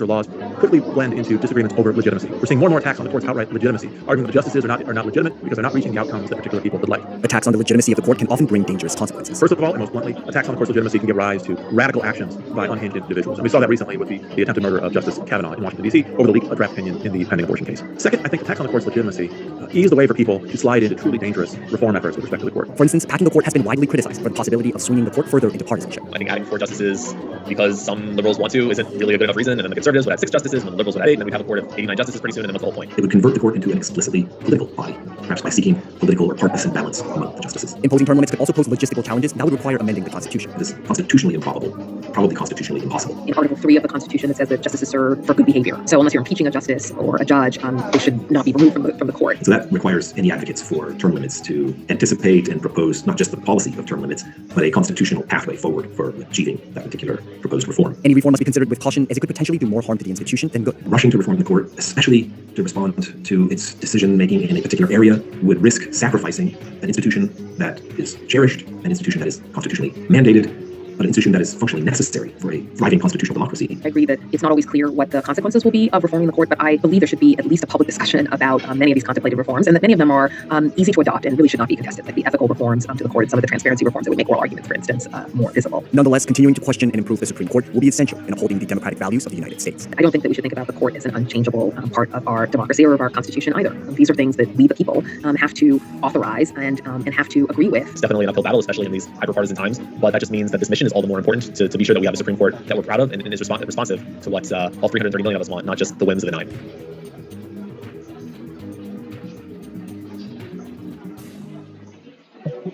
laws quickly blend into disagreements over legitimacy. We're seeing more and more attacks on the court's outright legitimacy, arguing that the justices are not legitimate because they're not reaching the outcomes that particular people would like. Attacks on the legitimacy of the court can often bring dangerous consequences. First of all, and most bluntly, attacks on the court's legitimacy can give rise to radical actions by unhinged individuals. And we saw that recently with the attempted murder of Justice Kavanaugh in Washington, D.C. over the leaked draft opinion in the pending abortion case. Second, I think attacks on the court's legitimacy ease the way for people to slide into truly dangerous reform efforts with respect to the court. For instance, packing the court has been widely criticized for the possibility of swinging the court further into partisanship. I think adding 4 justices because some liberals want to isn't really a good enough reason, and then the conservatives would add 6 justices, and then the liberals would add 8, and then we'd have a court of 89 justices pretty soon, and then what's the whole point? It would convert the court into an explicitly political body, perhaps by seeking political or partisan balance among the justices. Imposing term limits could also pose logistical challenges that would require amending the Constitution. It is constitutionally improbable, probably constitutionally impossible. In Article 3 of the Constitution, it says that justices serve for good behavior. So unless you're impeaching a justice or a judge, they should not be removed from the court. So that requires any advocates for term limits to anticipate and propose not just the policy of term limits, but a constitutional pathway forward for achieving that particular proposed reform. Any reform must be considered with caution, as it could potentially do more harm to the institution than good. Rushing to reform the court, especially to respond to its decision-making in a particular area, would risk sacrificing an institution that is cherished, an institution that is constitutionally mandated, but an institution that is functionally necessary for a thriving constitutional democracy. I agree that it's not always clear what the consequences will be of reforming the court, but I believe there should be at least a public discussion about many of these contemplated reforms, and that many of them are easy to adopt and really should not be contested, like the ethical reforms to the court and some of the transparency reforms that would make oral arguments, for instance, more visible. Nonetheless, continuing to question and improve the Supreme Court will be essential in upholding the democratic values of the United States. I don't think that we should think about the court as an unchangeable part of our democracy or of our Constitution either. These are things that we, the people, have to authorize and have to agree with. It's definitely an uphill battle, especially in these hyper-partisan times, but that just means that this mission is all the more important to be sure that we have a Supreme Court that we're proud of and is responsive to what all 330 million of us want, not just the whims of the 9.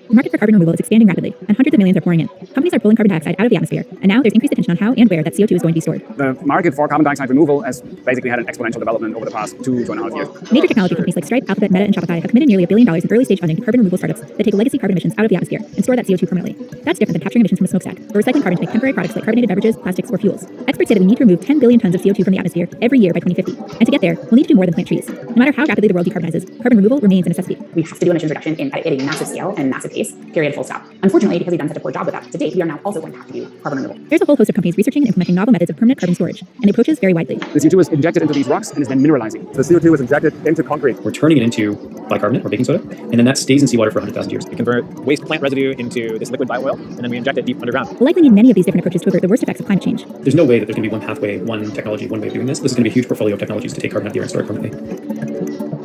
The market for carbon removal is expanding rapidly, and hundreds of millions are pouring in. Companies are pulling carbon dioxide out of the atmosphere, and now there's increased attention on how and where that CO2 is going to be stored. The market for carbon dioxide removal has basically had an exponential development over the past 2.5 years. Major technology companies like Stripe, Alphabet, Meta, and Shopify have committed nearly $1 billion in early-stage funding to carbon removal startups that take legacy carbon emissions out of the atmosphere and store that CO2 permanently. That's different than capturing emissions from a smokestack, or recycling carbon to make temporary products like carbonated beverages, plastics, or fuels. Experts say that we need to remove 10 billion tons of CO2 from the atmosphere every year by 2050. And to get there, we'll need to do more than plant trees. No matter how rapidly the world decarbonizes, carbon removal remains a necessity. We have to do emissions reduction at a massive scale and massive pace, period, full stop. Unfortunately, because we've done such a poor job with that to date, we are now also going to have to do carbon removal. There's a whole host of companies researching and implementing novel methods of permanent carbon storage, and the approaches vary widely. The CO2 is injected into these rocks and is then mineralizing. The CO2 is injected into concrete. We're turning it into bicarbonate or baking soda, and then that stays in seawater for 100,000 years. We convert waste plant residue into this liquid bio-oil, and then we inject it deep underground. We'll likely need many of these different approaches to avert the worst effects of climate change. There's no way that there's going to be one pathway, one technology, one way of doing this. This is going to be a huge portfolio of technologies to take carbon out of the air and store it permanently.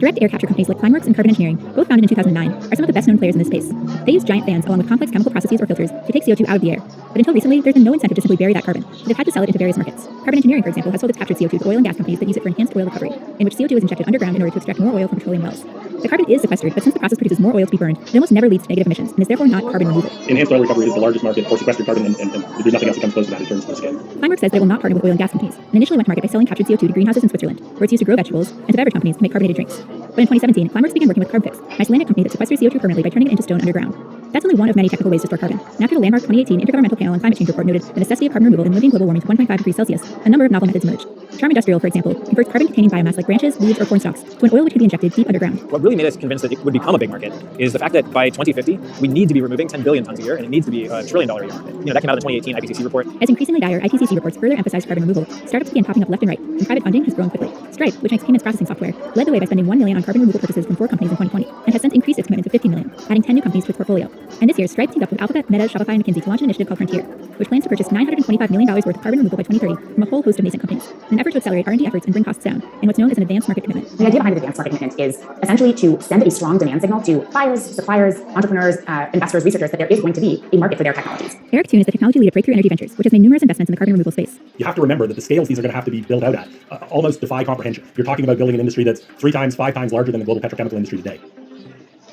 Direct air capture companies like Climeworks and Carbon Engineering, both founded in 2009, are some of the best-known players in this space. They use giant fans along with complex chemical processes or filters to take CO2 out of the air. But until recently, there's been no incentive to simply bury that carbon, so they've had to sell it into various markets. Carbon Engineering, for example, has sold its captured CO2 to oil and gas companies that use it for enhanced oil recovery, in which CO2 is injected underground in order to extract more oil from petroleum wells. The carbon is sequestered, but since the process produces more oil to be burned, it almost never leads to negative emissions, and is therefore not carbon removal. Enhanced oil recovery is the largest market for sequestered carbon, and there's nothing else that comes close to that in terms of the scale. Climeworks says that it will not partner with oil and gas companies, and initially went to market by selling captured CO2 to greenhouses in Switzerland, where it's used to grow vegetables, and to beverage companies to make carbonated drinks. But in 2017, Climeworks began working with CarbFix, an Icelandic company that sequesters CO2 permanently by turning it into stone underground. That's only one of many technical ways to store carbon. And after the landmark 2018 Intergovernmental Panel on Climate Change report noted the necessity of carbon removal in limiting global warming to 1.5 degrees Celsius, a number of novel methods emerged. Charm Industrial, for example, converts carbon-containing biomass like branches, leaves, or corn stalks to an oil which can be injected deep underground. What really made us convinced that it would become a big market is the fact that by 2050, we need to be removing 10 billion tons a year, and it needs to be a $1 trillion a year market. That came out of the 2018 IPCC report. As increasingly dire IPCC reports further emphasize carbon removal, startups began popping up left and right, and private funding has grown quickly. Stripe, which makes payments processing software, led the way by spending $1 million on carbon removal purchases from 4 companies in 2020, and has since increased its commitment to $50 million, adding 10 new companies to its portfolio. And this year, Stripe teamed up with Alphabet, Meta, Shopify, and McKinsey to launch an initiative called Frontier, which plans to purchase $925 million worth of carbon removal by 2030 from a whole host of nascent companies, in an effort to accelerate R&D efforts and bring costs down, in what's known as an advanced market commitment. The idea behind the advanced market commitment is essentially to send a strong demand signal to buyers, suppliers, entrepreneurs, investors, researchers that there is going to be a market for their technologies. Eric Toon is the technology lead at Breakthrough Energy Ventures, which has made numerous investments in the carbon removal space. You have to remember that the scales these are going to have to be built out at almost defy comprehension. You're talking about building an industry that's 3 times, 5 times larger than the global petrochemical industry today.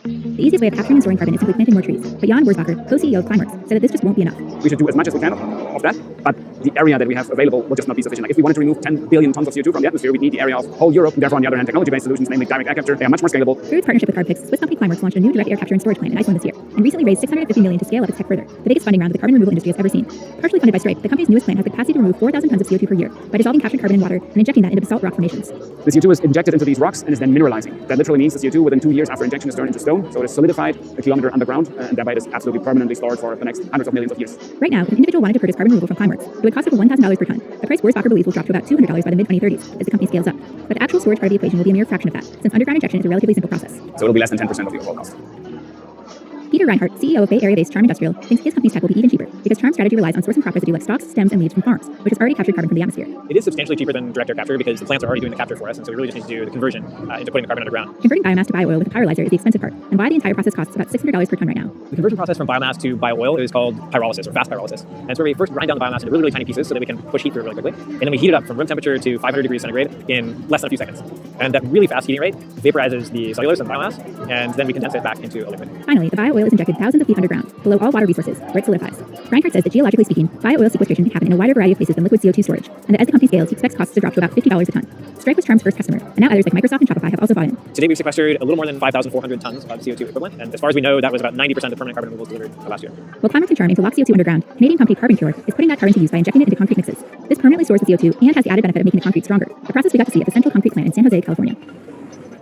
The easiest way of capturing and storing carbon is simply planting more trees, but Jan Wurzbacher, co-CEO of Climeworks, said that this just won't be enough. We should do as much as we can of that, but the area that we have available will just not be sufficient. Like if we wanted to remove 10 billion tons of CO2 from the atmosphere, we'd need the area of whole Europe. And therefore, on the other hand, technology-based solutions, namely direct air capture, they are much more scalable. Through its partnership with CarbFix, Swiss company Climeworks launched a new direct air capture and storage plant in Iceland this year, and recently raised $650 million to scale up its tech further, the biggest funding round the carbon removal industry has ever seen. Partially funded by Stripe, the company's newest plant has the capacity to remove 4,000 tons of CO2 per year by dissolving captured carbon in water and injecting that into basalt rock formations. The CO2 is injected into these rocks and is then mineralizing. That literally means the CO2 within 2 years after injection is turned into stone. known, so it is solidified a kilometer underground, and thereby it is absolutely permanently stored for the next hundreds of millions of years. Right now, if an individual wanted to purchase carbon removal from Climeworks, it would cost over $1,000 per ton, a price Boris Bacher believes will drop to about $200 by the mid-2030s as the company scales up. But the actual storage part of the equation will be a mere fraction of that, since underground injection is a relatively simple process. So it'll be less than 10% of the overall cost. Peter Reinhardt, CEO of Bay Area-based Charm Industrial, thinks his company's tech will be even cheaper because Charm's strategy relies on sourcing crop residue like stalks, stems, and leaves from farms, which has already captured carbon from the atmosphere. It is substantially cheaper than direct air capture because the plants are already doing the capture for us, and so we really just need to do the conversion into putting the carbon underground. Converting biomass to bioil with a pyrolyzer is the expensive part, and why the entire process costs about $600 per ton right now. The conversion process from biomass to bioil is called pyrolysis, or fast pyrolysis. And it's where we first grind down the biomass into really, really tiny pieces so that we can push heat through it really quickly. And then we heat it up from room temperature to 500 degrees centigrade in less than a few seconds. And that really fast heating rate vaporizes the cellulose and the biomass, and then we condense it back into a liquid. Finally, the bioil is injected thousands of feet underground, below all water resources, where it solidifies. Reinhardt says that geologically speaking, bioil sequestration can happen in a wider variety of places than liquid CO2 storage, and that as the company scales, he expects costs to drop to about $50 a ton. Stripe was Charm's first customer, and now others like Microsoft and Shopify have also bought in. Today we've sequestered a little more than 5,400 tons of CO2 equivalent, and as far as we know, that was about 90% of the permanent carbon removals delivered last year. While Climeworks and Charm aim to lock CO2 underground, Canadian company Carbon Cure is putting that carbon to use by injecting it into concrete mixes. This permanently stores the CO2 and has the added benefit of making the concrete stronger, a process we got to see at the Central Concrete Plant in San Jose, California.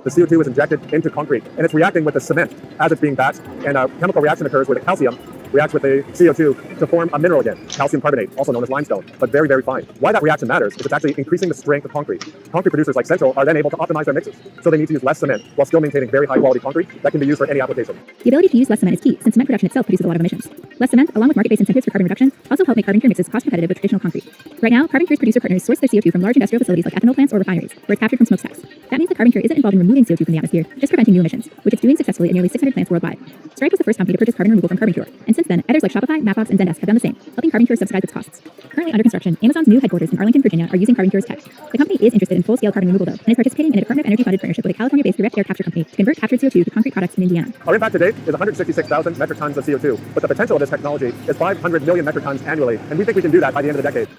The CO2 is injected into concrete, and it's reacting with the cement as it's being batched, and a chemical reaction occurs where the calcium reacts with the CO2 to form a mineral again, calcium carbonate, also known as limestone, but very, very fine. Why that reaction matters is it's actually increasing the strength of concrete. Concrete producers like Central are then able to optimize their mixes, so they need to use less cement while still maintaining very high quality concrete that can be used for any application. The ability to use less cement is key, since cement production itself produces a lot of emissions. Less cement, along with market-based incentives for carbon reduction, also help make Carbon Cure mixes cost competitive with traditional concrete. Right now, Carbon Cure's producer partners source their CO2 from large industrial facilities like ethanol plants or refineries, where it's captured from smokestacks. That means that Carbon Cure isn't involved in removing CO2 from the atmosphere, just preventing new emissions, which it's doing successfully at nearly 600 plants worldwide. Stripe was the first company to purchase carbon removal from Carbon Cure, and since then, others like Shopify, Mapbox, and Zendesk have done the same, helping Carbon Cure subsidize its costs. Currently under construction, Amazon's new headquarters in Arlington, Virginia, are using Carbon Cure's tech. The company is interested in full-scale carbon removal, though, and is participating in a Department of Energy-funded partnership with a California-based direct air capture company to convert captured CO2 to concrete products in Indiana. Our impact to date is 166,000 metric tons of CO2, but the potential of this technology is 500 million metric tons annually, and we think we can do that by the end of the decade.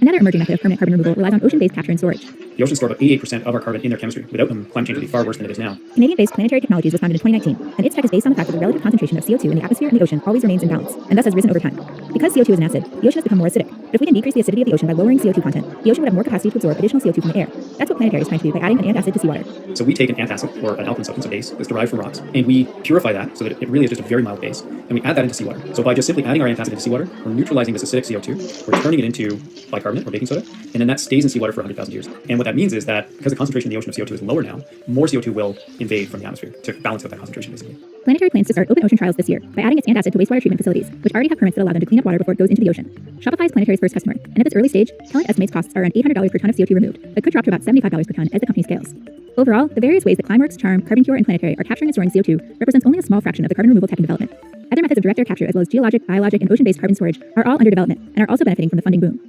Another emerging method of permanent carbon removal relies on ocean-based capture and storage. The oceans store about 88% of our carbon in their chemistry. Without them, climate change would be far worse than it is now. Canadian-based Planetary Technologies was founded in 2019, and its tech is based on the fact that the relative concentration of CO2 in the atmosphere and the ocean always remains in balance, and thus has risen over time. Because CO2 is an acid, the ocean has become more acidic. But if we can decrease the acidity of the ocean by lowering CO2 content, the ocean would have more capacity to absorb additional CO2 from the air. That's what Planetary is trying to do by adding an antacid to seawater. So we take an antacid, or an alkaline substance, a base, that's derived from rocks, and we purify that so that it really is just a very mild base, and we add that into seawater. So by just simply adding our antacid into seawater, we're neutralizing this acidic CO2, we're turning it into bicarbonate or baking soda, and then that stays in seawater for 100,000 years. And what that means is that because the concentration in the ocean of CO2 is lower now, more CO2 will invade from the atmosphere to balance out that concentration, basically. Planetary plans to start open ocean trials this year by adding its antacid to wastewater treatment facilities, which already have permits that allow them to clean up water before it goes into the ocean. Shopify is Planetary's first customer, and at this early stage, Talent estimates costs are around $800 per ton of CO2 removed, but could drop to about $75 per ton as the company scales. Overall, the various ways that Climeworks, Charm, Carbon Cure, and Planetary are capturing and storing CO2 represents only a small fraction of the carbon removal tech in development. Other methods of direct air capture, as well as geologic, biologic, and ocean-based carbon storage, are all under development and are also benefiting from the funding boom.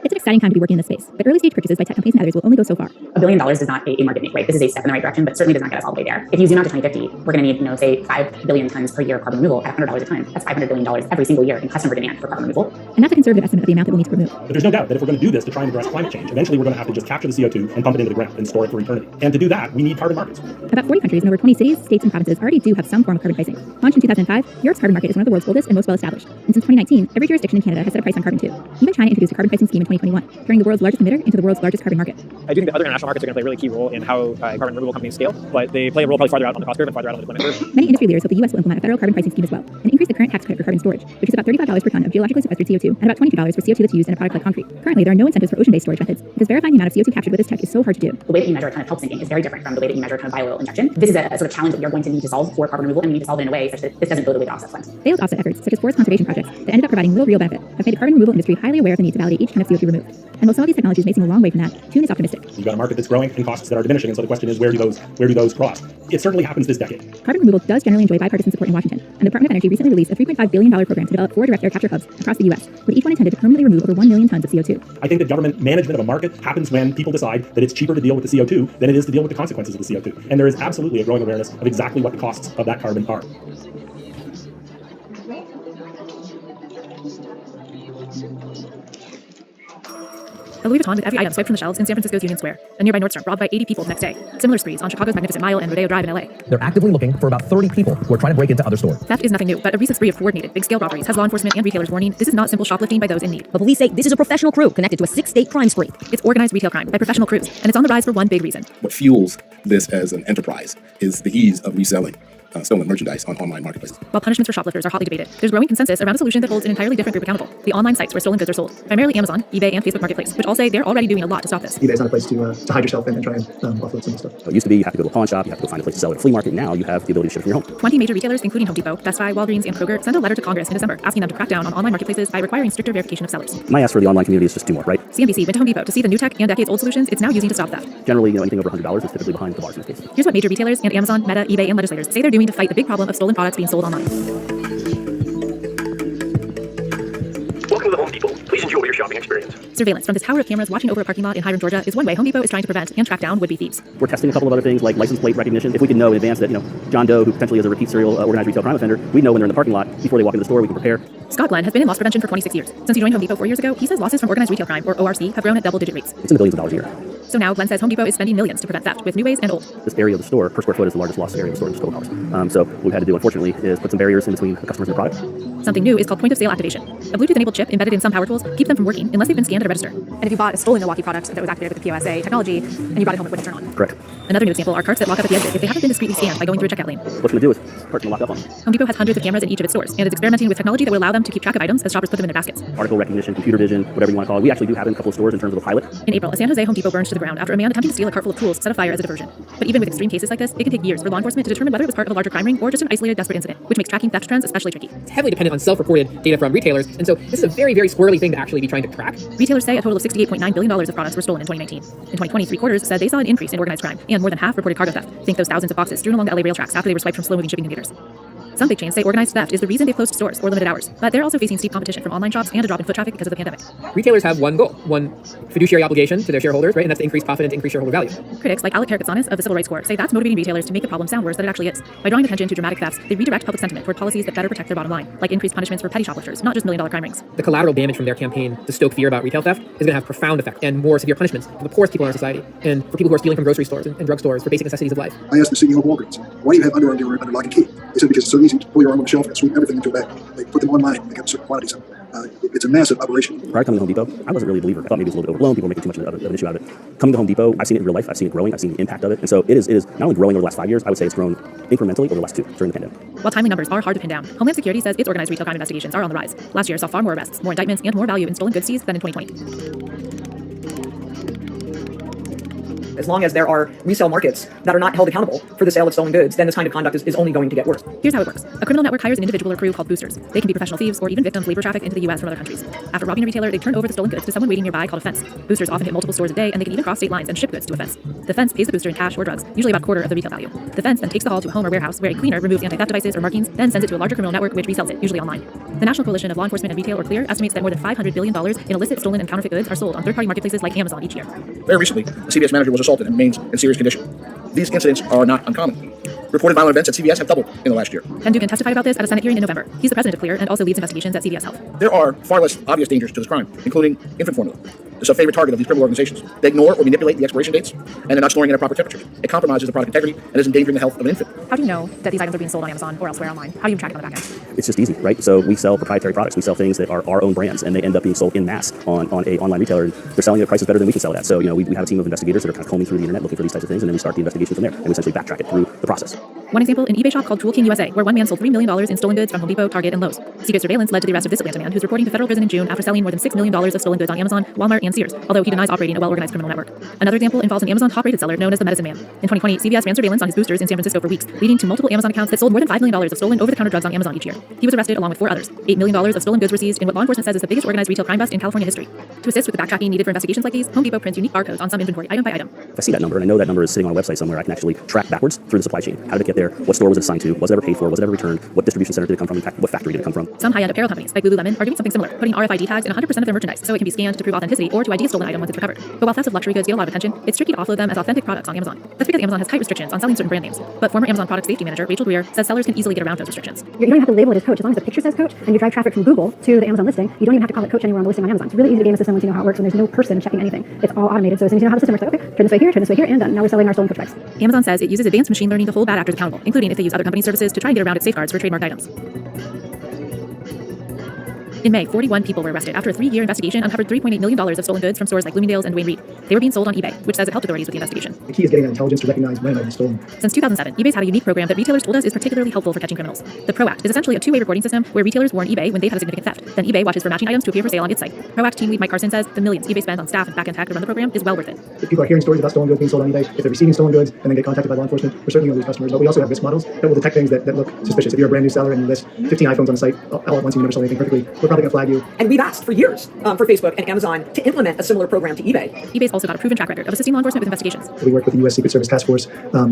It's an exciting time to be working in this space, but early stage purchases by tech companies and others will only go so far. $1 billion is not a market make, right? This is a step in the right direction, but certainly does not get us all the way there. If you zoom out to 2050, we're going to need, say, 5 billion tons per year of carbon removal at $100 a ton. That's $500 billion every single year in customer demand for carbon removal. And that's a conservative estimate of the amount that we'll need to remove. But there's no doubt that if we're going to do this to try and address climate change, eventually we're going to have to just capture the CO2 and pump it into the ground and store it for eternity. And to do that, we need carbon markets. About 40 countries and over 20 cities, states, and provinces already do have some form of carbon pricing. Launched in 2005, Europe's carbon market is one of the world's oldest and most well-established. And since 2019, every jurisdiction in Canada has set a price on carbon too. Even China introduced a carbon pricing scheme in 2021, turning the world's largest emitter into the world's largest carbon market. I do think that other international markets are going to play a really key role in how carbon removal companies scale, but they play a role probably farther out on the cost curve and farther out on the deployment curve. Many industry leaders hope the U.S. will implement a federal carbon pricing scheme as well, and increase the current tax credit for carbon storage, which is about $35 per ton of geologically sequestered CO2, and about $22 for CO2 that's used in a product like concrete. Currently, there are no incentives for ocean-based storage methods, because verifying the amount of CO2 captured with this tech is so hard to do. The way that you measure a ton of kelp sinking is very different from the way that you measure a ton of bioil injection. This is a sort of challenge that we are going to need to solve for carbon removal, and we need to solve it in a way such that this doesn't go the way the offset went. Failed offset efforts, such as forest conservation projects, that ended up providing little real benefit, have made the carbon removal industry highly aware of the need to validate each ton of CO2 removed. And while some of these technologies may seem a long way from that, Tune is optimistic. You've got a market that's growing and costs that are diminishing, and so the question is, where do those cross? It certainly happens this decade. Carbon removal does generally enjoy bipartisan support in Washington, and the Department of Energy recently released a $3.5 billion program to develop 4 direct air capture hubs across the U.S., with each one intended to permanently remove over 1 million tons of CO2. I think that government management of a market happens when people decide that it's cheaper to deal with the CO2 than it is to deal with the consequences of the CO2. And there is absolutely a growing awareness of exactly what the costs of that carbon are. A Louis Vuitton with every item swiped from the shelves in San Francisco's Union Square. A nearby Nordstrom robbed by 80 people the next day. Similar sprees on Chicago's Magnificent Mile and Rodeo Drive in LA. They're actively looking for about 30 people who are trying to break into other stores. Theft is nothing new, but a recent spree of coordinated, big-scale robberies has law enforcement and retailers warning this is not simple shoplifting by those in need. But police say this is a professional crew connected to a 6-state crime spree. It's organized retail crime by professional crews, and it's on the rise for one big reason. What fuels this as an enterprise is the ease of reselling stolen merchandise on online marketplaces. While punishments for shoplifters are hotly debated, there's growing consensus around a solution that holds an entirely different group accountable: the online sites where stolen goods are sold, primarily Amazon, eBay, and Facebook Marketplace, which all say they're already doing a lot to stop this. eBay is not a place to hide yourself and try and offload some of the stuff. So it used to be you have to go to a pawn shop, you have to go find a place to sell it at a flea market. Now you have the ability to ship from your home. 20 major retailers, including Home Depot, Best Buy, Walgreens, and Kroger, sent a letter to Congress in December asking them to crack down on online marketplaces by requiring stricter verification of sellers. My ask for the online community is just do more, right? CNBC went to Home Depot to see the new tech and decades-old solutions it's now using to stop theft. Generally, anything over $100 is typically behind the bars in this case. Here's what major retailers and Amazon, Meta, eBay, and legislators say they're doing to fight the big problem of stolen products being sold online. Welcome to the Home Depot. Please enjoy your shopping experience. Surveillance from this tower of cameras watching over a parking lot in Hiram, Georgia is one way Home Depot is trying to prevent and track down would-be thieves. We're testing a couple of other things like license plate recognition. If we can know in advance that, John Doe, who potentially is a repeat serial organized retail crime offender, we know when they're in the parking lot before they walk into the store, we can prepare. Scott Glenn has been in loss prevention for 26 years. Since he joined Home Depot 4 years ago, he says losses from organized retail crime, or ORC, have grown at double-digit rates. It's in the billions of dollars a year. So now Glenn says Home Depot is spending millions to prevent theft with new ways and old. This area of the store per square foot is the largest loss area of the store in total dollars. So what we've had to do, unfortunately, is put some barriers in between the customers and the product. Something new is called point-of-sale activation. A Bluetooth-enabled chip embedded in some power tools keeps them from working unless they've been scanned at a register. And if you bought a stolen Milwaukee product that was activated with the POSA technology, and you brought it home, it wouldn't turn on. Correct. Another new example are carts that lock up at the exit if they haven't been discreetly scanned by going through a checkout lane. What's going to do is carts will lock up on them. Home Depot has hundreds of cameras in each of its stores, and is experimenting with technology that will allow them to keep track of items as shoppers put them in their baskets. Article recognition, computer vision, whatever you want to call it. We actually do have it in a couple of stores in terms of a pilot. In April, a San Jose Home Depot burned to the ground after a man attempting to steal a cart full of tools set a fire as a diversion. But even with extreme cases like this, it can take years for law enforcement to determine whether it was part of a larger crime ring or just an isolated desperate incident, which makes tracking theft trends especially tricky. It's heavily dependent on self-reported data from retailers, and so this is a very, very squirrely thing to actually be trying to crack. Retailers say a total of $68.9 billion of products were stolen in 2019. In 2020, three-quarters said they saw an increase in organized crime, and more than half reported cargo theft. Think those thousands of boxes strewn along the LA rail tracks after they were swiped from slow-moving shipping containers. Some big chains say organized theft is the reason they've closed stores or limited hours, but they're also facing steep competition from online shops and a drop in foot traffic because of the pandemic. Retailers have one goal, one fiduciary obligation to their shareholders, right? And that's to increase profit and to increase shareholder value. Critics like Alec Karakatsanis of the Civil Rights Corps say that's motivating retailers to make the problem sound worse than it actually is. By drawing attention to dramatic thefts, they redirect public sentiment toward policies that better protect their bottom line, like increased punishments for petty shoplifters, not just million-dollar crime rings. The collateral damage from their campaign to stoke fear about retail theft is going to have profound effect and more severe punishments for the poorest people in our society and for people who are stealing from grocery stores and drugstores for basic necessities of life. I asked the CEO of Walgreens, why do you have underarm deodorant under lock and key? They said because it's so easy to pull your arm on the shelf and sweep everything into a bag. They put them online and they got certain quantities. It's a massive operation. Prior to coming to Home Depot, I wasn't really a believer. I thought maybe it was a little bit overblown. People were making too much of an issue out of it. Coming to Home Depot, I've seen it in real life. I've seen it growing. I've seen the impact of it. And so it is not only growing over the last 5 years, I would say it's grown incrementally over the last 2 during the pandemic. While timely numbers are hard to pin down, Homeland Security says its organized retail crime investigations are on the rise. Last year saw far more arrests, more indictments, and more value in stolen goods seized than in 2020. As long as there are resale markets that are not held accountable for the sale of stolen goods, then this kind of conduct is only going to get worse. Here's how it works. A criminal network hires an individual or crew called boosters. They can be professional thieves or even victims labor trafficked into the U.S. from other countries. After robbing a retailer, they turn over the stolen goods to someone waiting nearby called a fence. Boosters often hit multiple stores a day, and they can even cross state lines and ship goods to a fence. The fence pays the booster in cash or drugs, usually about a quarter of the retail value. The fence then takes the haul to a home or warehouse where a cleaner removes anti-theft devices or markings, then sends it to a larger criminal network which resells it, usually online. The National Coalition of Law Enforcement and Retail, or CLEAR, estimates that more than $500 billion in illicit, stolen, and counterfeit goods are sold on third-party marketplaces like Amazon each year. Very recently, a CVS manager was assaulted and remains in serious condition. These incidents are not uncommon. Reported violent events at CVS have doubled in the last year. Ken Dugan testified about this at a Senate hearing in November. He's the president of CLEAR and also leads investigations at CVS Health. There are far less obvious dangers to this crime, including infant formula. It's a favorite target of these criminal organizations. They ignore or manipulate the expiration dates, and they're not storing it at proper temperatures. It compromises the product integrity and is endangering the health of an infant. How do you know that these items are being sold on Amazon or elsewhere online? How do you track it on the back end? It's just easy, right? So we sell proprietary products. We sell things that are our own brands, and they end up being sold in mass on a online retailer. And they're selling it at prices better than we can sell it at. So, we have a team of investigators that are kind of combing through the internet looking for these types of things, and then we start the investigation from there. And we essentially backtrack it through the process. One example, an eBay shop called Tool King USA, where one man sold $3 million in stolen goods from Home Depot, Target, and Lowe's. Secret surveillance led to the arrest of this Atlanta man, who's reporting to federal prison in June after selling more than $6 million of stolen goods on Amazon, Walmart, and Sears, although he denies operating a well-organized criminal network. Another example involves an Amazon top-rated seller known as the Medicine Man. In 2020, CVS ran surveillance on his boosters in San Francisco for weeks, leading to multiple Amazon accounts that sold more than $5 million of stolen over-the-counter drugs on Amazon each year. He was arrested along with 4 others. $8 million of stolen goods were seized in what law enforcement says is the biggest organized retail crime bust in California history. To assist with the backtracking needed for investigations like these, Home Depot prints unique barcodes on some inventory item by item. If I see that number and I know that number is sitting on a website somewhere, I can actually track backwards through the supply chain. How did it get there? What store was it assigned to? Was it ever paid for? Was it ever returned? What distribution center did it come from? What factory did it come from? Some high-end apparel companies, like Lululemon, are doing something similar, putting RFID tags in 100% of their merchandise so it can be scanned to prove authenticity or or to ID a stolen item once it's recovered. But while thefts of luxury goods get a lot of attention, it's tricky to offload them as authentic products on Amazon. That's because Amazon has tight restrictions on selling certain brand names. But former Amazon product safety manager Rachel Greer says sellers can easily get around those restrictions. You don't even have to label it as Coach. As long as the picture says Coach and you drive traffic from Google to the Amazon listing, you don't even have to call it Coach anywhere on the listing on Amazon. It's really easy to game the system once you know how it works, and there's no person checking anything. It's all automated, so as soon as you know how the system works, like, okay, turn this way here, and done. Now we're selling our stolen Coach bags. Amazon says it uses advanced machine learning to hold bad actors accountable, including if they use other companies' services to try and get around its safeguards for trademarked items. In May, 41 people were arrested after a 3-year investigation uncovered $3.8 million of stolen goods from stores like Bloomingdale's and Dwayne Reed. They were being sold on eBay, which says it helped authorities with the investigation. The key is getting that intelligence to recognize when an item is stolen. Since 2007, eBay's had a unique program that retailers told us is particularly helpful for catching criminals. The ProAct is essentially a two-way reporting system where retailers warn eBay when they've had a significant theft. Then eBay watches for matching items to appear for sale on its site. ProAct team lead Mike Carson says the millions eBay spends on staff and back-end tech to run the program is well worth it. If people are hearing stories about stolen goods being sold on eBay, if they're receiving stolen goods and then get contacted by law enforcement, we're certainly going to lose customers. But we also have risk models that will detect things that look suspicious. If you're a brand new seller and you list 15 iPhones on the site all at once and you never sold anything perfectly, we're probably going to flag you. And we've asked for years for Facebook and Amazon to implement a similar program to eBay. eBay's also got a proven track record of assisting law enforcement with investigations. We worked with the U.S. Secret Service Task Force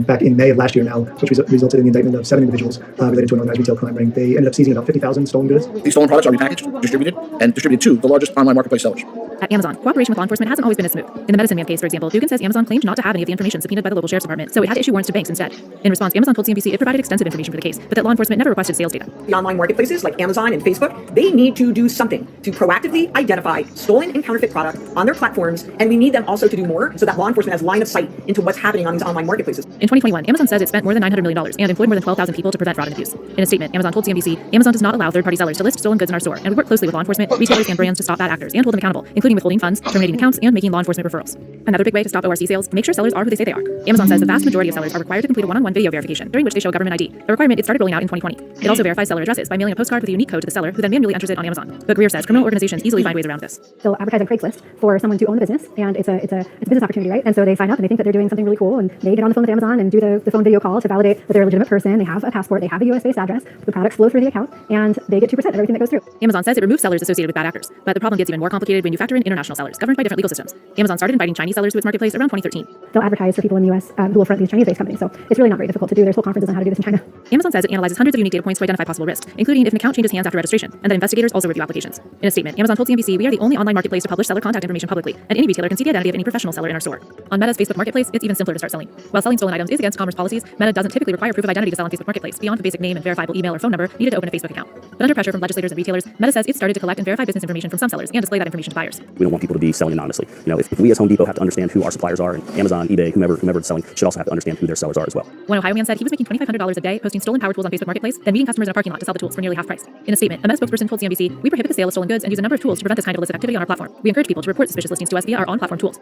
back in May of last year now, which resulted in the indictment of 7 individuals related to an organized retail crime ring. They ended up seizing about 50,000 stolen goods. These stolen products are repackaged, distributed to the largest online marketplace sellers. At Amazon, cooperation with law enforcement hasn't always been as smooth. In the Medicine Man case, for example, Dugan says Amazon claimed not to have any of the information subpoenaed by the local sheriff's department, so it had to issue warrants to banks instead. In response, Amazon told CNBC it provided extensive information for the case, but that law enforcement never requested sales data. The online marketplaces like Amazon and Facebook, they need to do something to proactively identify stolen and counterfeit product on their platforms, and we need them also to do more so that law enforcement has line of sight into what's happening on these online marketplaces. In 2021, Amazon says it spent more than $900 million and employed more than 12,000 people to prevent fraud and abuse. In a statement, Amazon told CNBC, Amazon does not allow third-party sellers to list stolen goods in our store, and we work closely with law enforcement, retailers, and brands to stop bad actors and hold them accountable, including withholding funds, terminating accounts, and making law enforcement referrals. Another big way to stop ORC sales, make sure sellers are who they say they are. Amazon says the vast majority of sellers are required to complete a one-on-one video verification, during which they show government ID. The requirement started rolling out in 2020. It also verifies seller addresses by mailing a postcard with a unique code to the seller, who then manually enters it on Amazon. But Greer says criminal organizations easily find ways around this. They'll advertise on Craigslist for someone to own the business, and it's a business opportunity, right? And so they sign up and they think that they're doing something really cool, and they get on the phone with Amazon and do the phone video call to validate that they're a legitimate person. They have a passport, they have a US-based address, the products flow through the account, and they get 2% of everything that goes through. Amazon says it removes sellers associated with bad actors, but the problem gets even more complicated when you factor in international sellers, governed by different legal systems. Amazon started inviting Chinese sellers to its marketplace around 2013. They'll advertise for people in the US who will front these Chinese-based companies, so it's really not very difficult to do. There's whole conferences on how to do this in China. Amazon says it analyzes hundreds of unique data points to identify possible risks, including if an account changes hands after registration, and that investigators also review applications. In a statement, Amazon told CNBC, we are the only online marketplace to publish seller contact information publicly, and any retailer can see the identity of any professional seller in our store. On Meta's Facebook Marketplace, it's even simpler to start selling. While selling stolen items is against commerce policies, Meta doesn't typically require proof of identity to sell on Facebook Marketplace, beyond the basic name and verifiable email or phone number needed to open a Facebook account. But under pressure from legislators and retailers, Meta says it started to collect and verify business information from some sellers and display that information to buyers. We don't want people to be selling anonymously. If we as Home Depot have to understand who our suppliers are, and Amazon, eBay, whomever is selling should also have to understand who their sellers are as well. One Ohio man said he was making $2,500 a day posting stolen power tools on Facebook Marketplace, then meeting customers in a parking lot to sell the tools for nearly half price. In a statement, a Meta spokesperson told CNBC, we prohibit the sale of stolen goods and use a number of tools to prevent this kind of illicit activity on our platform. We encourage people to report suspicious listings to us via our on-platform tools.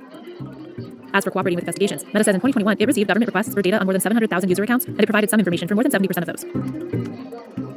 As for cooperating with investigations, Meta says in 2021 it received government requests for data on more than 700,000 user accounts, and it provided some information for more than 70% of those.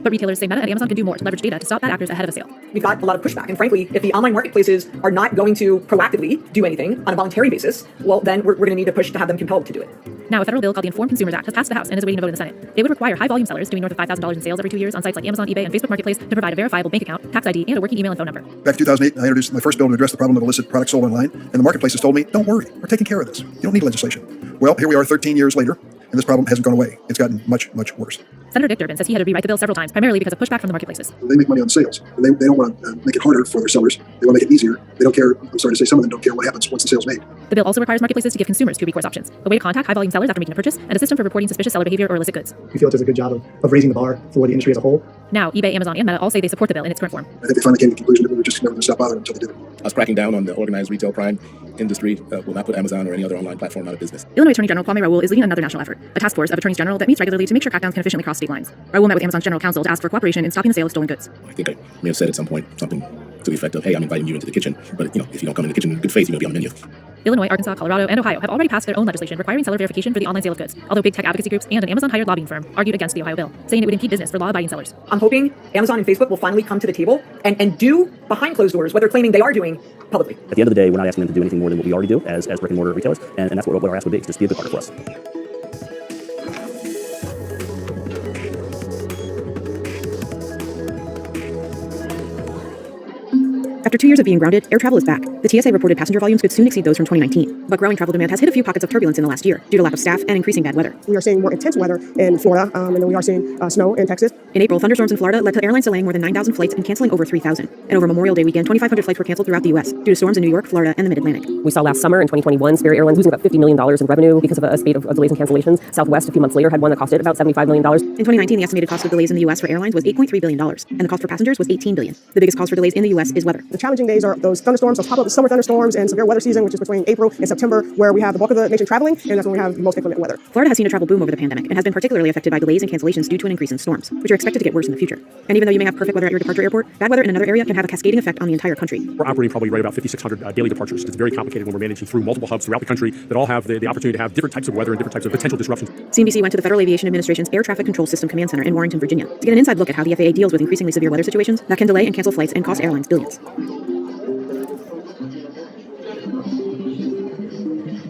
But retailers say Meta and Amazon can do more to leverage data to stop bad actors ahead of a sale. We've got a lot of pushback, and frankly, if the online marketplaces are not going to proactively do anything on a voluntary basis, well, then we're going to need to push to have them compelled to do it. Now, a federal bill called the Informed Consumers Act has passed the House and is awaiting a vote in the Senate. It would require high-volume sellers doing north of $5,000 in sales every 2 years on sites like Amazon, eBay, and Facebook Marketplace to provide a verifiable bank account, tax ID, and a working email and phone number. Back in 2008, I introduced my first bill to address the problem of illicit products sold online, and the marketplaces told me, don't worry, we're taking care of this. You don't need legislation. Well, here we are 13 years later, and this problem hasn't gone away. It's gotten much, much worse. Senator Dick Durbin says he had to rewrite the bill several times, primarily because of pushback from the marketplaces. They make money on sales, and they don't want to make it harder for their sellers. They want to make it easier. They don't care. I'm sorry to say, some of them don't care what happens once the sale's made. The bill also requires marketplaces to give consumers 2 recourse options: a way to contact high-volume sellers after making a purchase, and a system for reporting suspicious seller behavior or illicit goods. We feel it does a good job of raising the bar for the industry as a whole. Now, eBay, Amazon, and Meta all say they support the bill in its current form. I think they finally came to the conclusion that we were just never going to stop bothering until they did it. Us cracking down on the organized retail crime industry will not put Amazon or any other online platform out of business. Illinois Attorney General Kwame Raoul is leading another national effort, a task force of attorneys general that meets regularly to make sure crackdowns can efficiently cross state lines. Raoul met with Amazon's general counsel to ask for cooperation in stopping the sale of stolen goods. I think I may have said at some point something to the effect of, hey, I'm inviting you into the kitchen, but if you don't come in the kitchen in good faith, you're going to be on the menu. Illinois, Arkansas, Colorado, and Ohio have already passed their own legislation requiring seller verification for the online sale of goods, although big tech advocacy groups and an Amazon-hired lobbying firm argued against the Ohio bill, saying it would impede business for law-abiding sellers. I'm hoping Amazon and Facebook will finally come to the table and do behind closed doors what they're claiming they are doing publicly. At the end of the day, we're not asking them to do anything more than what we already do as brick and mortar retailers, and that's what our ask would be, just be a good partner for us. After 2 years of being grounded, air travel is back. The TSA reported passenger volumes could soon exceed those from 2019. But growing travel demand has hit a few pockets of turbulence in the last year due to lack of staff and increasing bad weather. We are seeing more intense weather in Florida, and then we are seeing snow in Texas. In April, thunderstorms in Florida led to airlines delaying more than 9,000 flights and canceling over 3,000. And over Memorial Day weekend, 2,500 flights were canceled throughout the U.S. due to storms in New York, Florida, and the Mid-Atlantic. We saw last summer in 2021, Spirit Airlines losing about $50 million in revenue because of a spate of delays and cancellations. Southwest, a few months later, had one that costed about $75 million. In 2019, the estimated cost of delays in the U.S. for airlines was $8.3 billion, and the cost for passengers was $18 billion. The biggest cause for delays in the U.S. is weather. The challenging days are those thunderstorms, those pop-up summer thunderstorms and severe weather season, which is between April and September, where we have the bulk of the nation traveling, and that's when we have the most inclement weather. Florida has seen a travel boom over the pandemic and has been particularly affected by delays and cancellations due to an increase in storms, which are expected to get worse in the future. And even though you may have perfect weather at your departure airport, bad weather in another area can have a cascading effect on the entire country. We're operating probably right about 5,600 daily departures. It's very complicated when we're managing through multiple hubs throughout the country that all have the opportunity to have different types of weather and different types of potential disruptions. CNBC went to the Federal Aviation Administration's Air Traffic Control System Command Center in Warrenton, Virginia, to get an inside look at how the FAA deals with increasingly severe weather situations that can delay and cancel flights and cost airlines billions.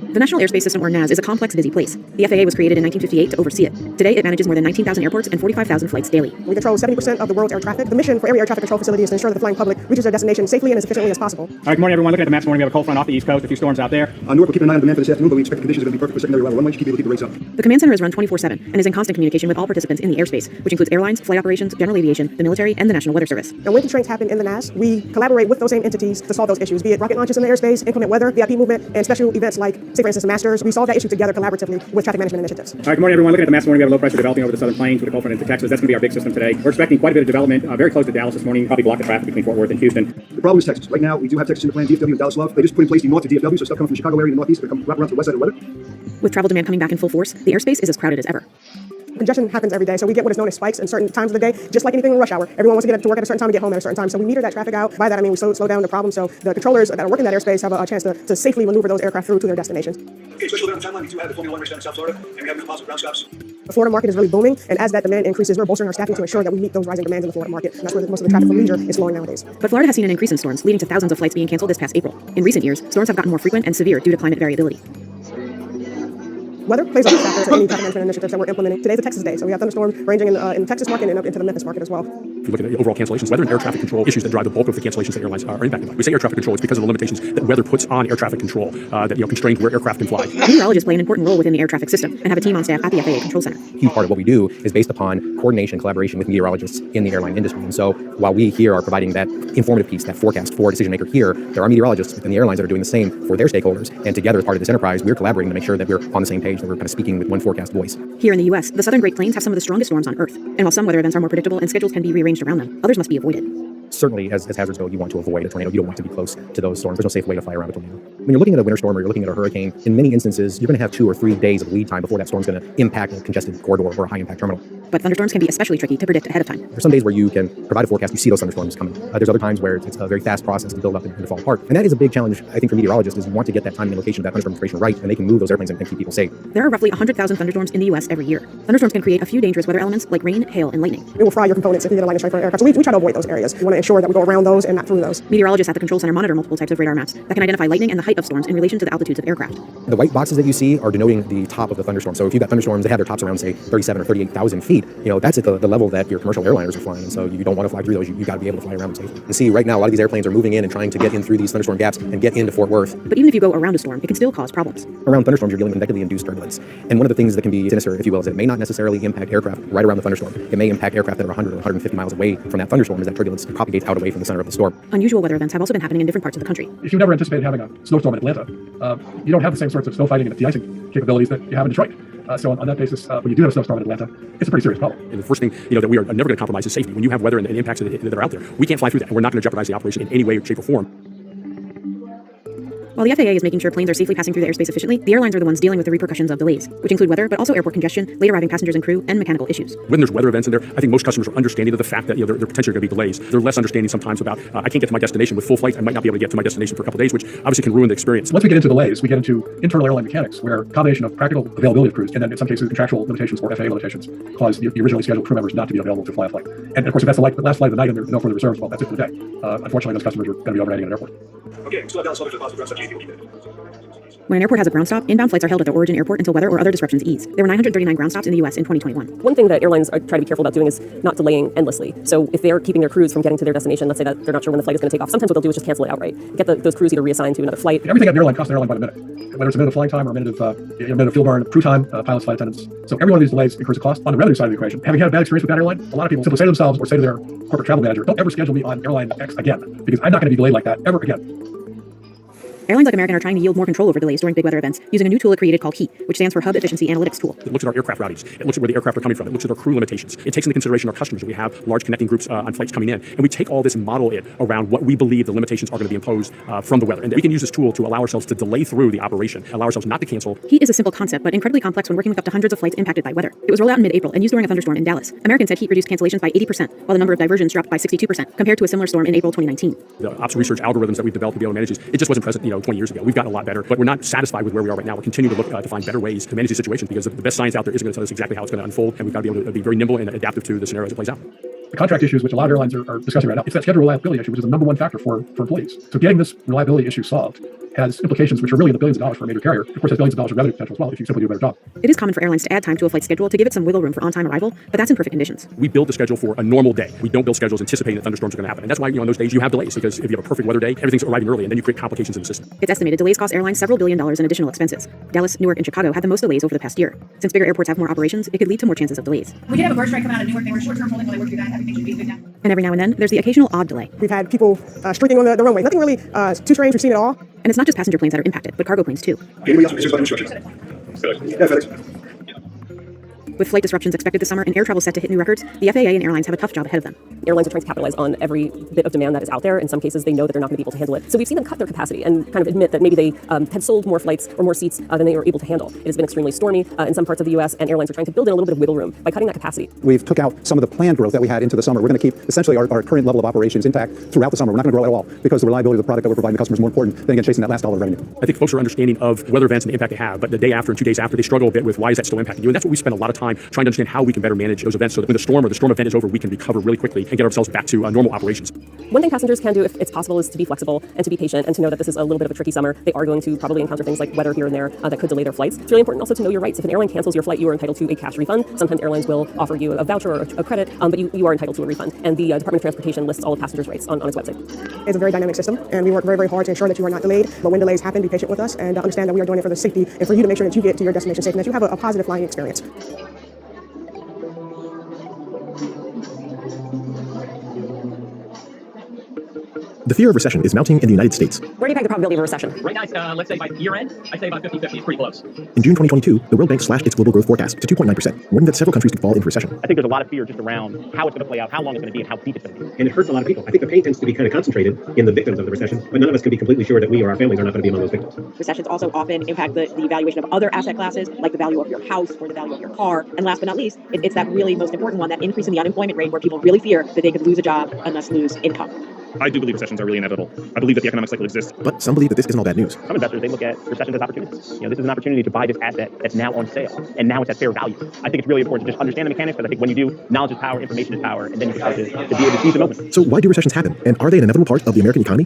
The National Airspace System, or NAS, is a complex, busy place. The FAA was created in 1958 to oversee it. Today, it manages more than 19,000 airports and 45,000 flights daily. We control 70% of the world's air traffic. The mission for every air traffic control facility is to ensure that the flying public reaches their destination safely and as efficiently as possible. All right, good morning, everyone. Looking at the maps this morning, we have a cold front off the East Coast, a few storms out there. Newark, we're keeping an eye on demand for this afternoon, but we expect the conditions are going to be perfect for secondary level runway. Should keep able to keep the rates up. The command center is run 24/7 and is in constant communication with all participants in the airspace, which includes airlines, flight operations, general aviation, the military, and the National Weather Service. And when constraints happen in the NAS, we collaborate with those same entities to solve those issues, be it rocket launches in the airspace, inclement weather, VIP movement, and special events like, say for instance, Masters. We solve that issue together collaboratively with traffic management initiatives. All right, good morning, everyone. Looking at the maps this morning, we have a low pressure developing over the southern plains with a cold front into Texas. That's going to be our big system today. We're expecting quite a bit of development very close to Dallas this morning. Probably block the traffic between Fort Worth and Houston. The problem is Texas. Right now, we do have Texas in the plan, DFW and Dallas Love. They just put in place the north to DFW, so stuff coming from the Chicago area in the northeast is going to come around to the west side of the weather. With travel demand coming back in full force, the airspace is as crowded as ever. Congestion happens every day, so we get what is known as spikes in certain times of the day, just like anything in rush hour. Everyone wants to get to work at a certain time and get home at a certain time, so we meter that traffic out. By that, I mean we slow down the problem, so the controllers that are working that airspace have a chance to safely maneuver those aircraft through to their destinations. Okay, special event on the timeline. We do have the Formula 1 race down in South Florida, and we have new ground stops. The Florida market is really booming, and as that demand increases, we're bolstering our staffing to ensure that we meet those rising demands in the Florida market. And that's where most of the traffic for leisure is flowing nowadays. But Florida has seen an increase in storms, leading to thousands of flights being canceled this past April. In recent years, storms have gotten more frequent and severe due to climate variability. Weather plays a big factor to any traffic management initiatives that we're implementing. Today's a Texas day, so we have thunderstorms ranging in the Texas market and up into the Memphis market as well. If you look at the overall cancellations, weather and air traffic control issues that drive the bulk of the cancellations that airlines are impacted by. We say air traffic control, it's because of the limitations that weather puts on air traffic control that constrain where aircraft can fly. Meteorologists play an important role within the air traffic system and have a team on staff at the FAA Control Center. A huge part of what we do is based upon coordination and collaboration with meteorologists in the airline industry. And so while we here are providing that informative piece, that forecast for a decision maker here, there are meteorologists within the airlines that are doing the same for their stakeholders. And together as part of this enterprise, we're collaborating to make sure that we're on the same page, that we're kind of speaking with one forecast voice. Here in the U.S., the southern Great Plains have some of the strongest storms on Earth. And while some weather events are more predictable and schedules can be rearranged around them, others must be avoided. Certainly, as hazards go, you want to avoid a tornado. You don't want to be close to those storms. There's no safe way to fly around a tornado. When you're looking at a winter storm or you're looking at a hurricane, in many instances, you're going to have 2 or 3 days of lead time before that storm's going to impact a congested corridor or a high-impact terminal. But thunderstorms can be especially tricky to predict ahead of time. There's some days where you can provide a forecast, you see those thunderstorms coming. There's other times where it's a very fast process to build up and to fall apart. And that is a big challenge, I think, for meteorologists, is you want to get that timing and location of that thunderstorm information right, and they can move those airplanes and keep people safe. There are roughly 100,000 thunderstorms in the U.S. every year. Thunderstorms can create a few dangerous weather elements like rain, hail, and lightning. It will fry your components if you get a lightning strike from an aircraft. So we try to avoid those areas. We want to ensure that we go around those and not through those. Meteorologists at the Control Center monitor multiple types of radar maps that can identify lightning and the height of storms in relation to the altitudes of aircraft. The white boxes that you see are denoting the top of the thunderstorm. So if you've got thunderstorms that have their tops around, say, 37 or 38,000 feet, that's at the level that your commercial airliners are flying. And so you don't want to fly through those. You got to be able to fly around them safely. And see, right now, a lot of these airplanes are moving in and trying to get in through these thunderstorm gaps and get into Fort Worth. But even if you go around a storm, it can still cause problems. Around thunderstorms, you're dealing with convectively induced turbulence. And one of the things that can be sinister, if you will, is that it may not necessarily impact aircraft right around the thunderstorm. It may impact aircraft that are 100 or 150 miles away from that thunderstorm as that turbulence propagates out away from the center of the storm. Unusual weather events have also been happening in different parts of the country. If you never anticipated having a snowstorm in Atlanta, you don't have the same sorts of snow fighting and de-icing capabilities that you have in Detroit. So on that basis, when you do have a snowstorm in Atlanta, it's a pretty serious problem. And the first thing that we are never going to compromise is safety. When you have weather and impacts that are out there, we can't fly through that. We're not going to jeopardize the operation in any way, shape, or form. While the FAA is making sure planes are safely passing through the airspace efficiently, the airlines are the ones dealing with the repercussions of delays, which include weather, but also airport congestion, late arriving passengers and crew, and mechanical issues. When there's weather events in there, I think most customers are understanding of the fact that there potentially going to be delays. They're less understanding sometimes about I can't get to my destination with full flights. I might not be able to get to my destination for a couple of days, which obviously can ruin the experience. Once we get into delays, we get into internal airline mechanics, where a combination of practical availability of crews and then in some cases contractual limitations or FAA limitations cause the originally scheduled crew members not to be available to fly a flight. And of course, if that's the last flight of the night and there's no further reserves, well, that's it for the day. Unfortunately, those customers are going to be overnighting at an airport. Okay, we still have Dallas Love for the positive ground When an airport has a ground stop, inbound flights are held at their origin airport until weather or other disruptions ease. There were 939 ground stops in the U.S. in 2021. One thing that airlines try to be careful about doing is not delaying endlessly. So if they're keeping their crews from getting to their destination, let's say that they're not sure when the flight is going to take off, sometimes what they'll do is just cancel it outright. Get those crews either reassigned to another flight. Everything at an airline costs an airline by the minute. Whether it's a minute of flying time or a minute of fuel burn, crew time, pilots, flight attendants. So every one of these delays incurs a cost. On the revenue side of the equation, having had a bad experience with that airline, a lot of people simply say to themselves or say to their corporate travel manager, don't ever schedule me on airline X again, because I'm not going to be delayed like that ever again. Airlines like American are trying to yield more control over delays during big weather events using a new tool it created called HEAT, which stands for Hub Efficiency Analytics Tool. It looks at our aircraft routings. It looks at where the aircraft are coming from. It looks at our crew limitations. It takes into consideration our customers. We have large connecting groups on flights coming in. And we take all this and model it around what we believe the limitations are going to be imposed from the weather. And we can use this tool to allow ourselves to delay through the operation, allow ourselves not to cancel. HEAT is a simple concept, but incredibly complex when working with up to hundreds of flights impacted by weather. It was rolled out in mid-April and used during a thunderstorm in Dallas. American said HEAT reduced cancellations by 80%, while the number of diversions dropped by 62% compared to a similar storm in April 2019. The ops research algorithms that we've developed to be able to manage these, it just wasn't present 20 years ago. We've gotten a lot better, but we're not satisfied with where we are right now. We're continuing to look to find better ways to manage these situations because the best science out there isn't going to tell us exactly how it's going to unfold, and we've got to be able to be very nimble and adaptive to the scenario as it plays out. The contract issues, which a lot of airlines are discussing right now, it's that schedule reliability issue, which is the number one factor for employees. So getting this reliability issue solved has implications which are really in the billions of dollars for a major carrier. Of course, has billions of dollars of revenue potential as well if you simply do a better job. It is common for airlines to add time to a flight schedule to give it some wiggle room for on-time arrival, but that's in perfect conditions. We build the schedule for a normal day. We don't build schedules anticipating that thunderstorms are going to happen. And that's why, on those days you have delays, because if you have a perfect weather day, everything's arriving early, and then you create complications in the system. It's estimated delays cost airlines several $billions in additional expenses. Dallas, Newark, and Chicago had the most delays over the past year. Since bigger airports have more operations, it could lead to more chances of delays. We did have a bird strike come out of Newark. They were short-term holding while they worked through that. Everything should be good now. And every now and then, there's the occasional odd delay. We've had people streaking on the runway. Nothing really too strange. We've seen it all. And it's not just passenger planes that are impacted, but cargo planes too. Anybody else have instructions? Yeah, FedEx. With flight disruptions expected this summer and air travel set to hit new records, the FAA and airlines have a tough job ahead of them. Airlines are trying to capitalize on every bit of demand that is out there. In some cases, they know that they're not going to be able to handle it. So we've seen them cut their capacity and kind of admit that maybe they had sold more flights or more seats than they were able to handle. It has been extremely stormy in some parts of the U.S., and airlines are trying to build in a little bit of wiggle room by cutting that capacity. We've took out some of the planned growth that we had into the summer. We're going to keep essentially our current level of operations intact throughout the summer. We're not going to grow at all because the reliability of the product that we're providing to customers is more important than, again, chasing that last dollar of revenue. I think folks are understanding of weather events and the impact they have, but the day after and 2 days after, they struggle a bit with why is that still impacting you. And that's what we spend a lot of time trying to understand how we can better manage those events so that when the storm or the storm event is over, we can recover really quickly and get ourselves back to normal operations. One thing passengers can do, if it's possible, is to be flexible and to be patient and to know that this is a little bit of a tricky summer. They are going to probably encounter things like weather here and there that could delay their flights. It's really important also to know your rights. If an airline cancels your flight, you are entitled to a cash refund. Sometimes airlines will offer you a voucher or a credit, but you are entitled to a refund. And the Department of Transportation lists all of passengers' rights on its website. It's a very dynamic system, and we work very, very hard to ensure that you are not delayed. But when delays happen, be patient with us and understand that we are doing it for the safety and for you to make sure that you get to your destination safe and that you have a positive flying experience. The fear of recession is mounting in the United States. Where do you peg the probability of a recession? Right now, let's say by year end, I'd say about 50-50. It's pretty close. In June 2022, the World Bank slashed its global growth forecast to 2.9%, warning that several countries could fall into recession. I think there's a lot of fear just around how it's going to play out, how long it's going to be, and how deep it's going to be. And it hurts a lot of people. I think the pain tends to be kind of concentrated in the victims of the recession, but none of us can be completely sure that we or our families are not going to be among those victims. Recessions also often impact the valuation of other asset classes, like the value of your house or the value of your car. And last but not least, it's that really most important one, that increase in the unemployment rate, where people really fear that they could lose a job and thus lose income. I do believe recessions are really inevitable. I believe that the economic cycle exists. But some believe that this isn't all bad news. Some investors, they look at recessions as opportunities. This is an opportunity to buy this asset that's now on sale, and now it's at fair value. I think it's really important to just understand the mechanics, because I think when you do, knowledge is power, information is power, and then you can start to be able to seize the moment. So why do recessions happen? And are they an inevitable part of the American economy?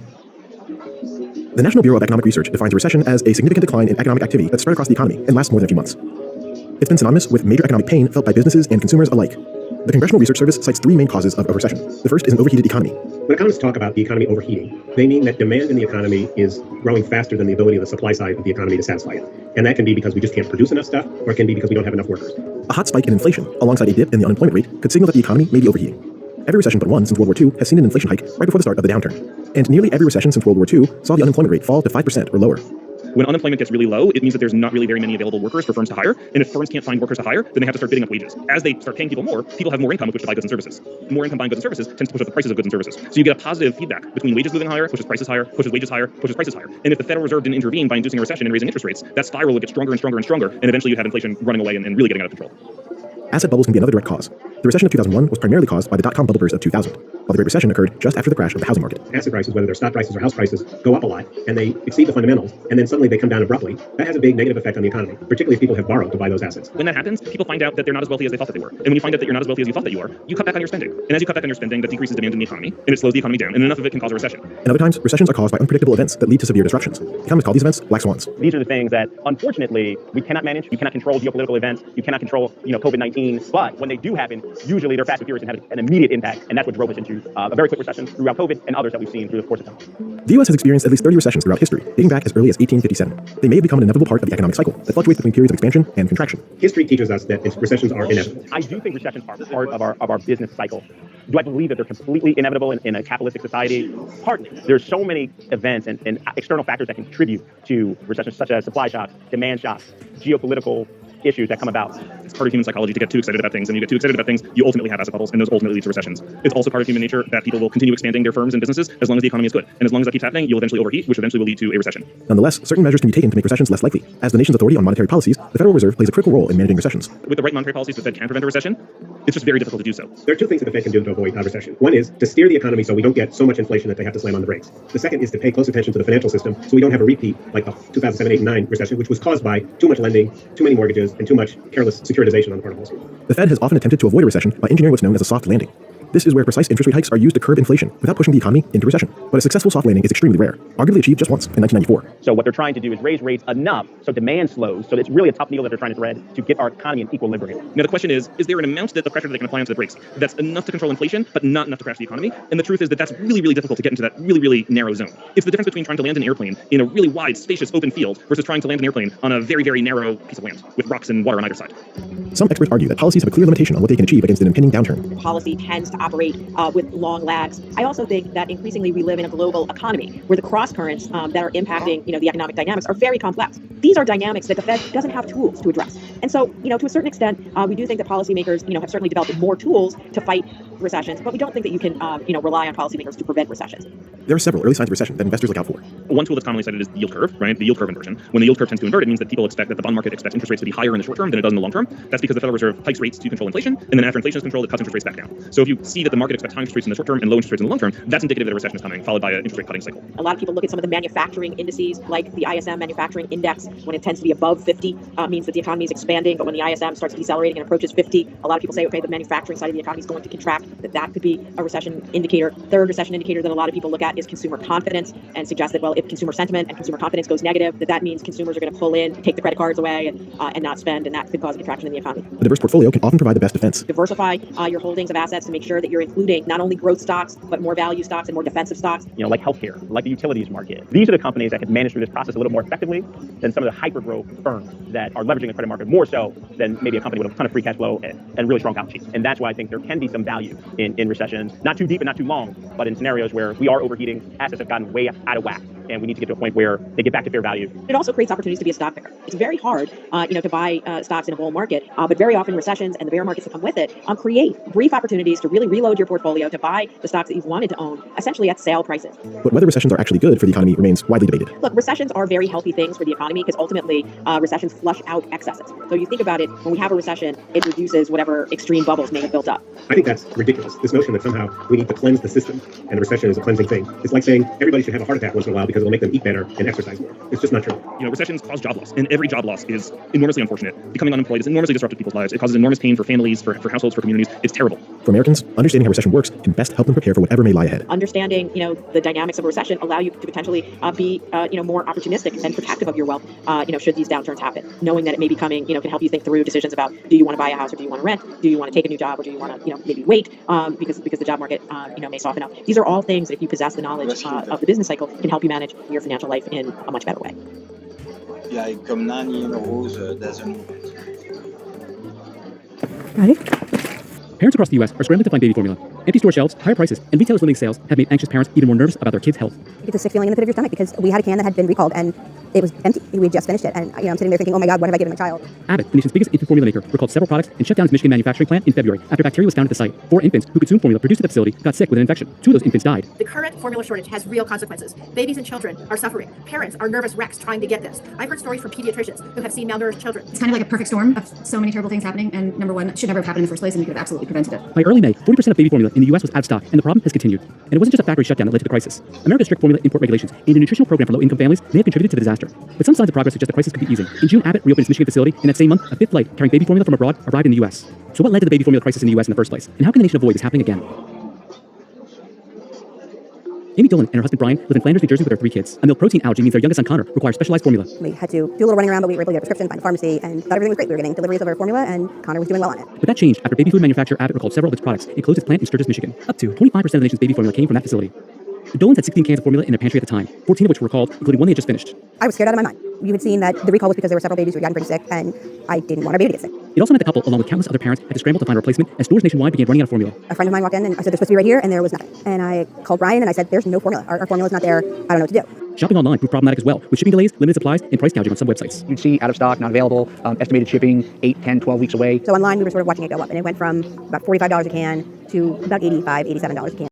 The National Bureau of Economic Research defines a recession as a significant decline in economic activity that spread across the economy and lasts more than a few months. It's been synonymous with major economic pain felt by businesses and consumers alike. The Congressional Research Service cites three main causes of a recession. The first is an overheated economy. When economists talk about the economy overheating, they mean that demand in the economy is growing faster than the ability of the supply side of the economy to satisfy it. And that can be because we just can't produce enough stuff, or it can be because we don't have enough workers. A hot spike in inflation, alongside a dip in the unemployment rate, could signal that the economy may be overheating. Every recession but one since World War II has seen an inflation hike right before the start of the downturn. And nearly every recession since World War II saw the unemployment rate fall to 5% or lower. When unemployment gets really low, it means that there's not really very many available workers for firms to hire. And if firms can't find workers to hire, then they have to start bidding up wages. As they start paying people more, people have more income with which to buy goods and services. More income buying goods and services tends to push up the prices of goods and services. So you get a positive feedback between wages moving higher, pushes prices higher, pushes wages higher, pushes prices higher. And if the Federal Reserve didn't intervene by inducing a recession and raising interest rates, that spiral would get stronger and stronger and stronger. And eventually you'd have inflation running away and really getting out of control. Asset bubbles can be another direct cause. The recession of 2001 was primarily caused by the dot-com bubble burst of 2000. while the Great Recession occurred just after the crash of the housing market. Asset prices, whether they're stock prices or house prices, go up a lot, and they exceed the fundamentals, and then suddenly they come down abruptly. That has a big negative effect on the economy, particularly if people have borrowed to buy those assets. When that happens, people find out that they're not as wealthy as they thought that they were. And when you find out that you're not as wealthy as you thought that you are, you cut back on your spending. And as you cut back on your spending, that decreases demand in the economy, and it slows the economy down, and enough of it can cause a recession. And other times, recessions are caused by unpredictable events that lead to severe disruptions. Economists call these events black swans. These are the things that, unfortunately, we cannot manage. You cannot control geopolitical events. You cannot control, COVID-19. But when they do happen, usually they're fast and furious and have an immediate impact. And that's what drove us into a very quick recession throughout COVID and others that we've seen through the course of time. The U.S. has experienced at least 30 recessions throughout history, dating back as early as 1857. They may have become an inevitable part of the economic cycle that fluctuates between periods of expansion and contraction. History teaches us that recessions are inevitable. I do think recessions are part of our business cycle. Do I believe that they're completely inevitable in a capitalistic society? Hardly. There's so many events and external factors that contribute to recessions, such as supply shocks, demand shocks, geopolitical issues that come about. It's part of human psychology to get too excited about things, and you get too excited about things, you ultimately have asset bubbles, and those ultimately lead to recessions. It's also part of human nature that people will continue expanding their firms and businesses as long as the economy is good. And as long as that keeps happening, you'll eventually overheat, which eventually will lead to a recession. Nonetheless, certain measures can be taken to make recessions less likely. As the nation's authority on monetary policies, the Federal Reserve plays a critical role in managing recessions. With the right monetary policies, the Fed can prevent a recession. It's just very difficult to do so. There are two things that the Fed can do to avoid a recession. One is to steer the economy so we don't get so much inflation that they have to slam on the brakes. The second is to pay close attention to the financial system so we don't have a repeat like the 2007, 8, and 9 recession, which was caused by too much lending, too many mortgages, and too much careless securitization on the part of Wall Street. The Fed has often attempted to avoid a recession by engineering what's known as a soft landing. This is where precise interest rate hikes are used to curb inflation without pushing the economy into recession. But a successful soft landing is extremely rare, arguably achieved just once in 1994. So what they're trying to do is raise rates enough so demand slows. So it's really a tough needle that they're trying to thread to get our economy in equilibrium. Now the question is there an amount that the pressure that they can apply onto the brakes that's enough to control inflation, but not enough to crash the economy? And the truth is that that's really, really difficult to get into that really, really narrow zone. It's the difference between trying to land an airplane in a really wide, spacious, open field versus trying to land an airplane on a very, very narrow piece of land with rocks and water on either side. Some experts argue that policies have a clear limitation on what they can achieve against an impending downturn. Policy tends to operate with long lags. I also think that increasingly we live in a global economy where the cross currents that are impacting, the economic dynamics are very complex. These are dynamics that the Fed doesn't have tools to address. And so, to a certain extent, we do think that policymakers, have certainly developed more tools to fight recessions, but we don't think that you can, rely on policymakers to prevent recessions. There are several early signs of recession that investors look out for. One tool that's commonly cited is the yield curve, right? The yield curve inversion. When the yield curve tends to invert, it means that people expect that the bond market expects interest rates to be higher in the short term than it does in the long term. That's because the Federal Reserve hikes rates to control inflation, and then after inflation is controlled, it cuts interest rates back down. So if you see that the market expects high interest rates in the short term and low interest rates in the long term, that's indicative that a recession is coming, followed by an interest rate cutting cycle. A lot of people look at some of the manufacturing indices, like the ISM manufacturing index. When it tends to be above 50, means that the economy is expanding. But when the ISM starts decelerating and approaches 50, a lot of people say, okay, the manufacturing side of the economy is going to contract. That could be a recession indicator. Third recession indicator that a lot of people look at is consumer confidence, and suggest that, well, if consumer sentiment and consumer confidence goes negative, that means consumers are going to pull in, take the credit cards away, and not spend, and that could cause a contraction in the economy. A diverse portfolio can often provide the best defense. Diversify your holdings of assets to make sure that you're including not only growth stocks, but more value stocks and more defensive stocks. Like healthcare, like the utilities market. These are the companies that can manage through this process a little more effectively than some of the hyper-growth firms that are leveraging the credit market more so than maybe a company with a ton of free cash flow and really strong balance sheets. And that's why I think there can be some value in recessions, not too deep and not too long, but in scenarios where we are overheating, assets have gotten way out of whack, and we need to get to a point where they get back to fair value. It also creates opportunities to be a stock picker. It's very hard, to buy stocks in a bull market, but very often recessions and the bear markets that come with it create brief opportunities to really reload your portfolio to buy the stocks that you've wanted to own, essentially at sale prices. But whether recessions are actually good for the economy remains widely debated. Look, recessions are very healthy things for the economy because ultimately recessions flush out excesses. So you think about it, when we have a recession, it reduces whatever extreme bubbles may have built up. I think that's ridiculous. This notion that somehow we need to cleanse the system and a recession is a cleansing thing. It's like saying everybody should have a heart attack once in a while because it'll make them eat better and exercise more. It's just not true. Recessions cause job loss, and every job loss is enormously unfortunate. Becoming unemployed is enormously disruptive to people's lives. It causes enormous pain for families, for households, for communities. It's terrible. For Americans, understanding how recession works can best help them prepare for whatever may lie ahead. Understanding, the dynamics of a recession allow you to potentially be, more opportunistic and protective of your wealth, should these downturns happen. Knowing that it may be coming, can help you think through decisions about, do you want to buy a house or do you want to rent? Do you want to take a new job or do you want to, maybe wait because the job market, may soften up. These are all things that if you possess the knowledge of the business cycle can help you manage your financial life in a much better way. Ready? Parents across the U.S. are scrambling to find baby formula. Empty store shelves, higher prices, and retailers limiting sales have made anxious parents even more nervous about their kids' health. You get the sick feeling in the pit of your stomach because we had a can that had been recalled and it was empty. We had just finished it, and I'm sitting there thinking, oh my God, what have I given my child? Abbott, the nation's biggest infant formula maker, recalled several products and shut down its Michigan manufacturing plant in February after bacteria was found at the site. 4 infants who consumed formula produced at the facility got sick with an infection. 2 of those infants died. The current formula shortage has real consequences. Babies and children are suffering. Parents are nervous wrecks trying to get this. I've heard stories from pediatricians who have seen malnourished children. It's kind of like a perfect storm of so many terrible things happening, and number one, it should never have happened in the first place, and we could have absolutely prevented it. By early May, 40% of baby formula formula in the U.S. was out of stock, and the problem has continued. And it wasn't just a factory shutdown that led to the crisis. America's strict formula import regulations and a nutritional program for low-income families may have contributed to the disaster. But some signs of progress suggest the crisis could be easing. In June, Abbott reopened its Michigan facility, and that same month, a fifth flight carrying baby formula from abroad arrived in the U.S. So what led to the baby formula crisis in the U.S. in the first place? And how can the nation avoid this happening again? Amy Dillon and her husband Brian live in Flanders, New Jersey with their 3 kids. A milk protein allergy means their youngest son Connor requires specialized formula. We had to do a little running around, but we were able to get a prescription, find a pharmacy, and thought everything was great. We were getting deliveries of our formula, and Connor was doing well on it. But that changed after baby food manufacturer Abbott recalled several of its products and closed its plant in Sturgis, Michigan. Up to 25% of the nation's baby formula came from that facility. The Dolans had 16 cans of formula in their pantry at the time, 14 of which were recalled, including one they had just finished. I was scared out of my mind. You had seen that the recall was because there were several babies who had gotten pretty sick, and I didn't want our baby to get sick. It also meant the couple, along with countless other parents, had to scramble to find a replacement as stores nationwide began running out of formula. A friend of mine walked in and I said, they're supposed to be right here, and there was nothing. And I called Brian and I said, there's no formula. Our formula's not there. I don't know what to do. Shopping online proved problematic as well, with shipping delays, limited supplies, and price gouging on some websites. You'd see out of stock, not available, estimated shipping 8, 10, 12 weeks away. So online, we were sort of watching it go up, and it went from about $45 a can to about $85, $87 a can.